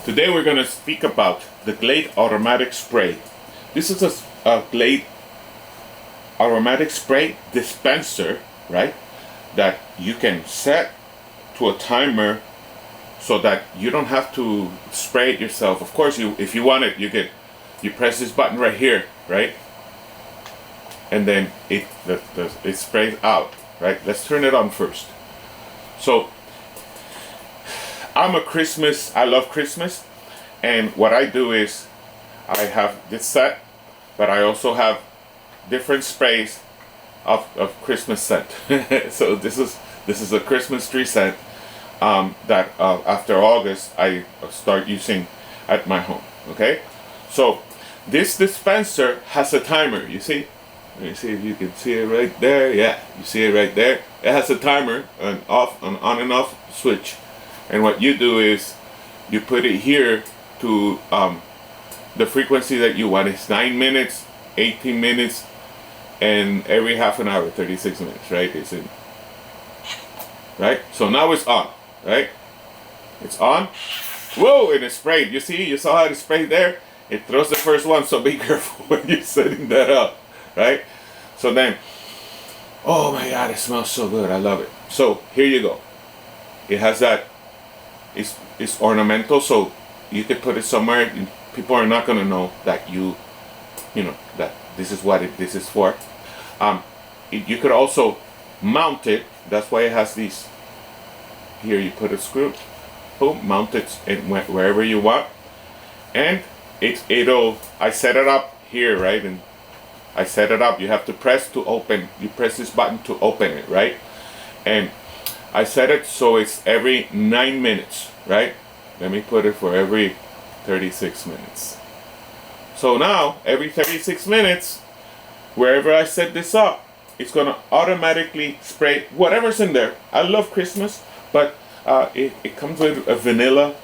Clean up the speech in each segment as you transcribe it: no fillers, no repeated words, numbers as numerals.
Today we're going to speak about the Glade Automatic Spray. This is a Glade Automatic Spray dispenser, right? That you can set to a timer so that you don't have to spray it yourself. Of course, if you want it, you press this button right here, right? And then it sprays out, right? Let's turn it on first. So I love Christmas, and what I do is I have this set, but I also have different sprays of Christmas scent. So this is a Christmas tree scent that after August I start using at my home. Okay, so this dispenser has a timer. You see? Let me see if you can see it right there. Yeah, you see it right there. It has a timer, an on and off switch. And what you do is you put it here to the frequency that you want. It's 9 minutes, 18 minutes, and every half an hour, 36 minutes, right? It's in, right? So now it's on, right? It's on. Whoa, and it sprayed. You see, you saw how it sprayed there? It throws the first one, so be careful when you're setting that up, right? So then, oh my God, it smells so good. I love it. So here you go. It has that. It's ornamental, so you could put it somewhere. People are not gonna know that you know that this is what this is for. You could also mount it. That's why it has these. Here you put a screw, boom, mount it wherever you want, and it'll. I set it up here, right, and I set it up. You have to press to open. You press this button to open it, right, and I set it so it's every 9 minutes, right? Let me put it for every 36 minutes. So now, every 36 minutes, wherever I set this up, it's gonna automatically spray whatever's in there. I love Christmas, but it comes with a vanilla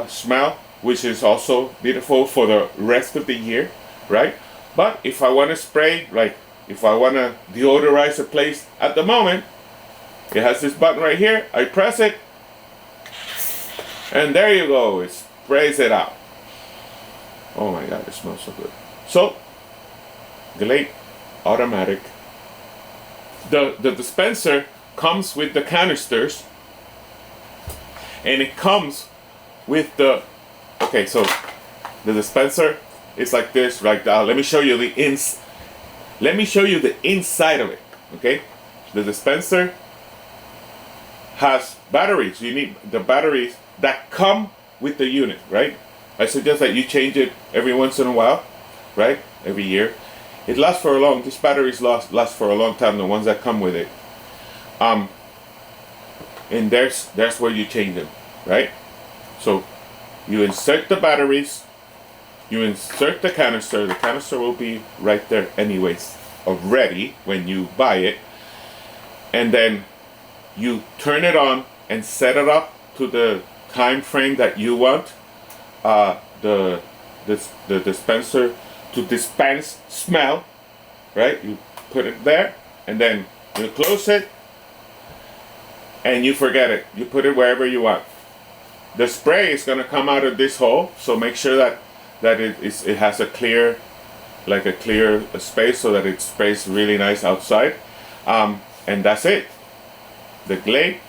smell, which is also beautiful for the rest of the year, right? But if I wanna spray, like if I wanna deodorize a place at the moment, it has this button right here. I press it, and there you go. It sprays it out. Oh my God, it smells so good. So, Glade Automatic. The dispenser comes with the canisters, and it comes with the. Okay, so the dispenser is like this, right? Let me show you the Let me show you the inside of it. Okay, the dispenser has batteries. You need the batteries that come with the unit, right? I suggest that you change it every once in a while, right? Every year. It lasts for a long. These batteries last for a long time. The ones that come with it. And there's where you change them, right? So you insert the batteries. You insert the canister. The canister will be right there anyways, already when you buy it, and then you turn it on and set it up to the time frame that you want the dispenser to dispense smell, right? You put it there, and then you close it, and you forget it. You put it wherever you want. The spray is going to come out of this hole, so make sure that it has a clear space so that it sprays really nice outside, and that's it. The Glade